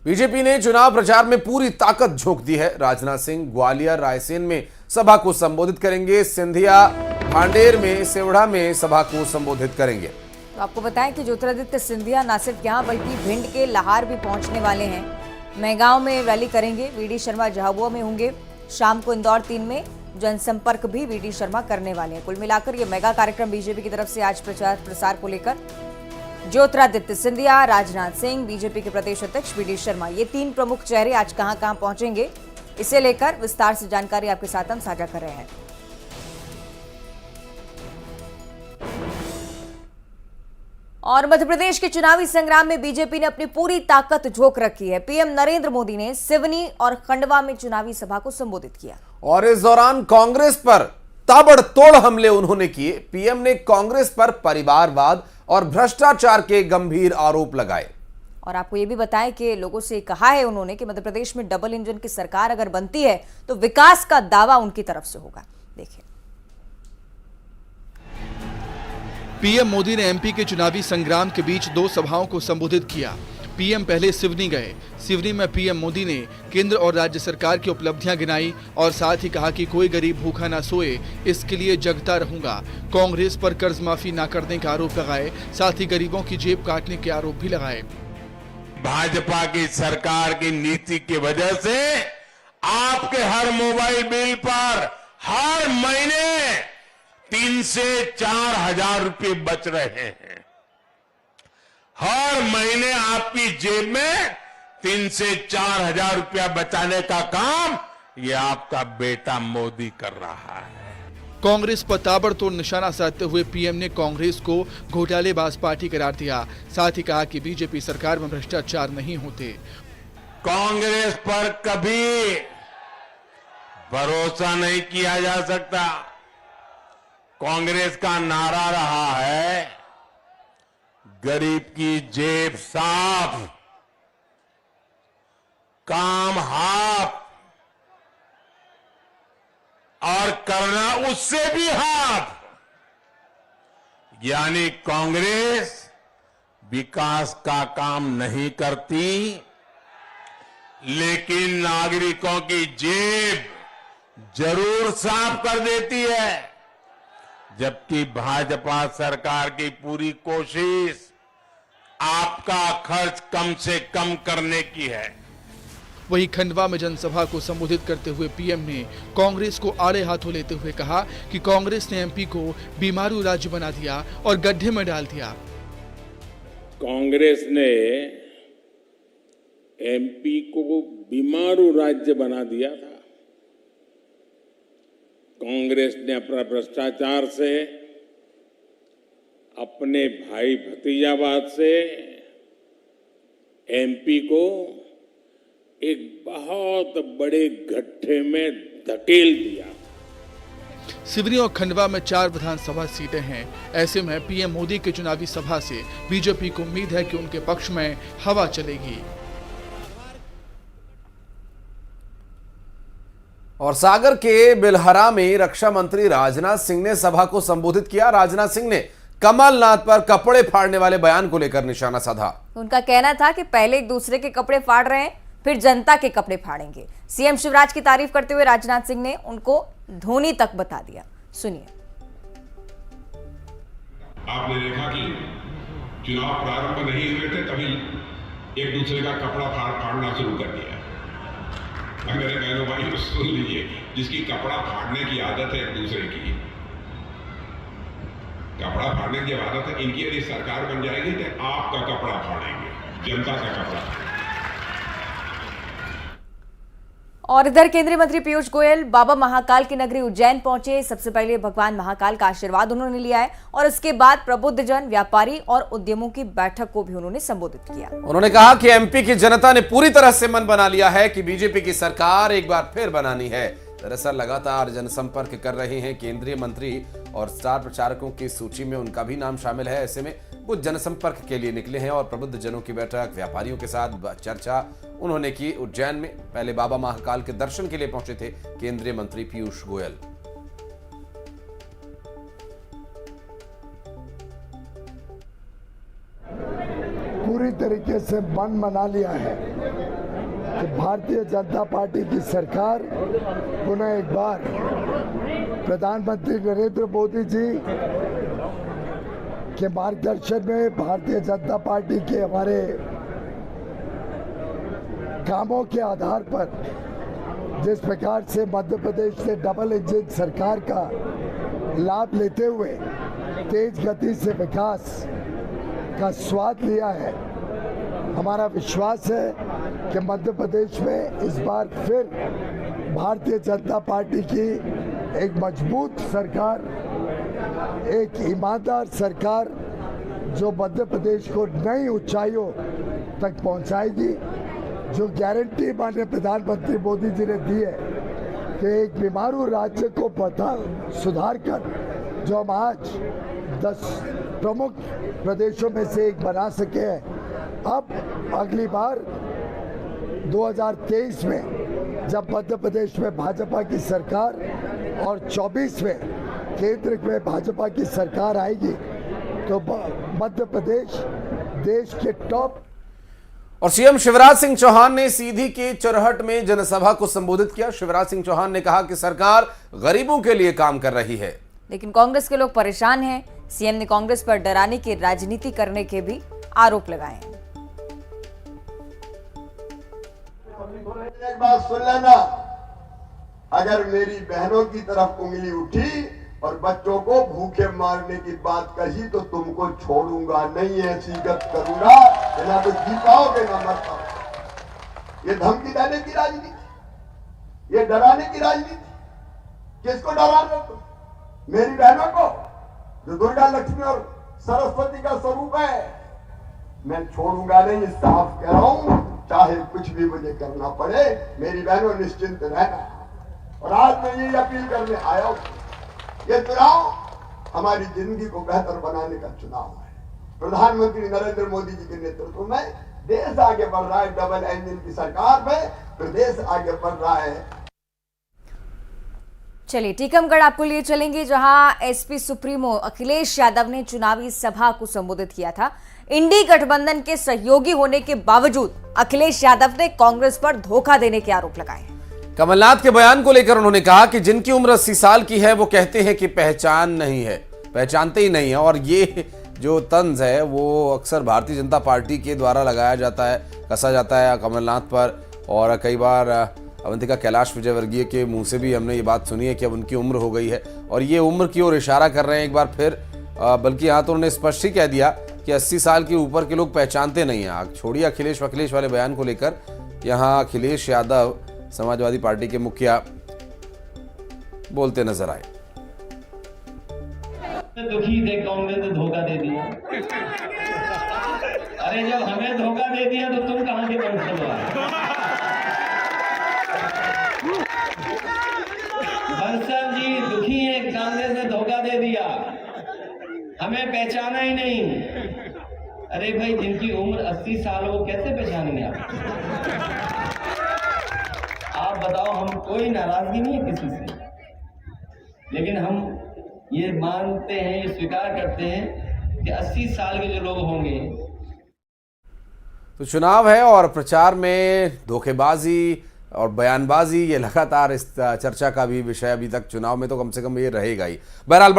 BJP ने चुनाव प्रचार में पूरी ताकत झोंक दी है। राजनाथ सिंह ग्वालियर रायसेन में सभा को संबोधित करेंगे। सिंधिया भांडेर में सेवढ़ा में सभा को संबोधित करेंगे। तो आपको बताएं कि ज्योतिरादित्य सिंधिया न सिर्फ यहां बल्कि भिंड के लाहार भी पहुंचने वाले हैं। मैगांव में रैली करेंगे। वीडी शर्मा झाबुआ में होंगे। शाम को इंदौर 3 में जनसंपर्क भी वीडी शर्मा करने वाले हैं। कुल मिलाकर ये मेगा कार्यक्रम बीजेपी की तरफ से आज प्रचार प्रसार को लेकर ज्योतिरादित्य सिंधिया, राजनाथ सिंह, बीजेपी के प्रदेश अध्यक्ष वीडी शर्मा, ये 3 प्रमुख चेहरे आज कहां कहां पहुंचेंगे, इसे लेकर विस्तार से जानकारी आपके साथ हम साझा कर रहे हैं। और मध्य प्रदेश के चुनावी संग्राम में बीजेपी ने अपनी पूरी ताकत झोंक रखी है। पीएम नरेंद्र मोदी ने सिवनी और खंडवा में चुनावी सभा को संबोधित किया और इस दौरान कांग्रेस पर ताबड़तोड़ हमले उन्होंने किए। पीएम ने कांग्रेस पर परिवारवाद और भ्रष्टाचार के गंभीर आरोप लगाए। और आपको ये भी बताएं कि लोगों से कहा है उन्होंने कि मध्य प्रदेश में डबल इंजन की सरकार अगर बनती है तो विकास का दावा उनकी तरफ से होगा। देखिए, पीएम मोदी ने एमपी के चुनावी संग्राम के बीच 2 सभाओं को संबोधित किया। पीएम पहले सिवनी गए। सिवनी में पीएम मोदी ने केंद्र और राज्य सरकार की उपलब्धियां गिनाई और साथ ही कहा कि कोई गरीब भूखा ना सोए, इसके लिए जगता रहूंगा। कांग्रेस पर कर्ज माफी ना करने का आरोप लगाए, साथ ही गरीबों की जेब काटने के आरोप भी लगाए। भाजपा की सरकार की नीति की वजह से आपके हर मोबाइल बिल पर हर महीने 3 से 4 हजार रुपये बच रहे हैं। हर महीने आपकी जेब में 3 से 4 हजार रुपया बचाने का काम ये आपका बेटा मोदी कर रहा है। कांग्रेस पर ताबड़तोड़ निशाना साधते हुए पीएम ने कांग्रेस को घोटालेबाज पार्टी करार दिया। साथ ही कहा कि बीजेपी सरकार में भ्रष्टाचार नहीं होते। कांग्रेस पर कभी भरोसा नहीं किया जा सकता। कांग्रेस का नारा रहा है, गरीब की जेब साफ, काम हाफ और करना उससे भी हाफ। यानी कांग्रेस विकास का काम नहीं करती, लेकिन नागरिकों की जेब जरूर साफ कर देती है। जबकि भाजपा सरकार की पूरी कोशिश आपका खर्च कम से कम करने की है। वहीं खंडवा में जनसभा को संबोधित करते हुए पीएम ने कांग्रेस को आड़े हाथों लेते हुए कहा कि कांग्रेस ने एमपी को बीमारू राज्य बना दिया और गड्ढे में डाल दिया। कांग्रेस ने एमपी को बीमारू राज्य बना दिया था। कांग्रेस ने अपना भ्रष्टाचार से, अपने भाई भतीजावाद से एमपी को एक बहुत बड़े गड्ढे में धकेल दिया। सिवनी और खंडवा में 4 विधानसभा सीटें हैं। ऐसे में पीएम मोदी के चुनावी सभा से बीजेपी को उम्मीद है कि उनके पक्ष में हवा चलेगी। और सागर के बिलहरा में रक्षा मंत्री राजनाथ सिंह ने सभा को संबोधित किया। राजनाथ सिंह ने कमलनाथ पर कपड़े फाड़ने वाले बयान को लेकर निशाना साधा। उनका कहना था कि पहले एक दूसरे के कपड़े फाड़ रहे हैं, फिर जनता के कपड़े फाड़ेंगे। सीएम शिवराज की तारीफ करते हुए राजनाथ सिंह ने उनको धोनी तक बता दिया। सुनिए। आपने देखा कि चुनाव प्रारंभ नहीं हुए थे तभी एक दूसरे का कपड़ा फाड़ना शुरू कर दिया। मेरे बहनों भाई सुन लीजिए, जिसकी कपड़ा फाड़ने की आदत है एक दूसरे की, कपड़ा फाड़ने की आदत है, इनकी यदि सरकार बन जाएगी तो आपका कपड़ा फाड़ेंगे, जनता का कपड़ा। और इधर केंद्रीय मंत्री पीयूष गोयल बाबा महाकाल की नगरी उज्जैन पहुंचे। सबसे पहले भगवान महाकाल का आशीर्वाद उन्होंने लिया है और उसके बाद प्रबुद्धजन, व्यापारी और उद्यमों की बैठक को भी उन्होंने संबोधित किया। उन्होंने कहा कि एमपी की जनता ने पूरी तरह से मन बना लिया है कि बीजेपी की सरकार एक बार फिर बनानी है। दरअसल लगातार जनसंपर्क कर रहे हैं केंद्रीय मंत्री और स्टार प्रचारकों की सूची में उनका भी नाम शामिल है। ऐसे में वो जनसंपर्क के लिए निकले हैं और प्रबुद्ध जनों की बैठक, व्यापारियों के साथ चर्चा उन्होंने की। उज्जैन में पहले बाबा महाकाल के दर्शन के लिए पहुंचे थे केंद्रीय मंत्री पीयूष गोयल। पूरी तरीके से मन बना लिया है कि भारतीय जनता पार्टी की सरकार पुनः एक बार प्रधानमंत्री नरेंद्र मोदी जी के मार्गदर्शन में भारतीय जनता पार्टी के हमारे कामों के आधार पर जिस प्रकार से मध्य प्रदेश ने डबल इंजन सरकार का लाभ लेते हुए तेज गति से विकास का स्वाद लिया है, हमारा विश्वास है कि मध्य प्रदेश में इस बार फिर भारतीय जनता पार्टी की एक मजबूत सरकार, एक ईमानदार सरकार जो मध्य प्रदेश को नई ऊंचाइयों तक पहुंचाएगी। जो गारंटी माननीय प्रधानमंत्री मोदी जी ने दी है कि एक बीमारू राज्य को सुधार कर जो हम आज 10 प्रमुख प्रदेशों में से एक बना सके हैं, अब अगली बार 2023 में जब मध्य प्रदेश में भाजपा की सरकार और 24 में केंद्र में भाजपा की सरकार आएगी तो मध्य प्रदेश देश के टॉप। और सीएम शिवराज सिंह चौहान ने सीधी के चुरहट में जनसभा को संबोधित किया। शिवराज सिंह चौहान ने कहा कि सरकार गरीबों के लिए काम कर रही है, लेकिन कांग्रेस के लोग परेशान हैं। सीएम ने कांग्रेस पर डराने की राजनीति करने के भी आरोप लगाए हैं। एक बात सुन लेना, अगर मेरी बहनों की तरफ उंगली उठी और बच्चों को भूखे मारने की बात कही तो तुमको छोड़ूंगा नहीं, ऐसी गत करूंगा ना तो जी पाओगे ना मर पाओगे। ये धमकी देने की राजनीति, ये डराने की राजनीति, किसको डरा रहे तुम? मेरी बहनों को जो दुर्गा लक्ष्मी और सरस्वती का स्वरूप है, मैं छोड़ूंगा नहीं, साफ कह रहा हूं, चाहे कुछ भी मुझे करना पड़े। मेरी बहनों निश्चिंत रहना। और आज मैं ये अपील करने आया हूं, ये चुनाव हमारी जिंदगी को बेहतर बनाने का चुनाव है। प्रधानमंत्री नरेंद्र मोदी जी के नेतृत्व में देश आगे बढ़ रहा है, डबल इंजन की सरकार में प्रदेश आगे बढ़ रहा है। चलिए टीकमगढ़ आपको लिए चलेंगे, जहां एसपी सुप्रीमो अखिलेश यादव ने चुनावी सभा को संबोधित किया था। इंडी गठबंधन के सहयोगी होने के बावजूद अखिलेश यादव ने कांग्रेस पर धोखा देने के आरोप लगाए हैं। कमलनाथ के बयान को लेकर उन्होंने कहा कि जिनकी उम्र 80 साल की है वो कहते हैं कि पहचान नहीं है, पहचानते ही नहीं है। और ये जो तंज है वो अक्सर भारतीय जनता पार्टी के द्वारा लगाया जाता है, कसा जाता है कमलनाथ पर। और कई बार अवंतिका कैलाश विजयवर्गीय के मुंह से भी हमने ये बात सुनी है कि अब उनकी उम्र हो गई है और ये उम्र की ओर इशारा कर रहे हैं एक बार फिर। बल्कि यहाँ तो उन्होंने स्पष्ट ही कह दिया कि 80 साल के ऊपर के लोग पहचानते नहीं हैं। छोड़िए अखिलेश वाले बयान को लेकर, यहाँ अखिलेश यादव समाजवादी पार्टी के मुखिया बोलते नजर आए। दुखी थे, कांग्रेस ने धोखा दे दिया। अरे जब हमें धोखा दे दिया तो तुम कहां के वंशज हो? बंसल जी दुखी है, कांग्रेस ने धोखा दे दिया, हमें पहचाना ही नहीं। अरे भाई जिनकी उम्र 80 साल वो कैसे पहचानेंगे आप बताओ। हम कोई नाराजगी नहीं है किसी से, लेकिन हम ये मानते हैं, ये स्वीकार करते हैं कि 80 साल के जो लोग होंगे। तो चुनाव है और प्रचार में धोखेबाजी और बयानबाजी ये लगातार इस चर्चा का भी विषय अभी तक चुनाव में तो कम से कम ये रहेगा ही। बहरहाल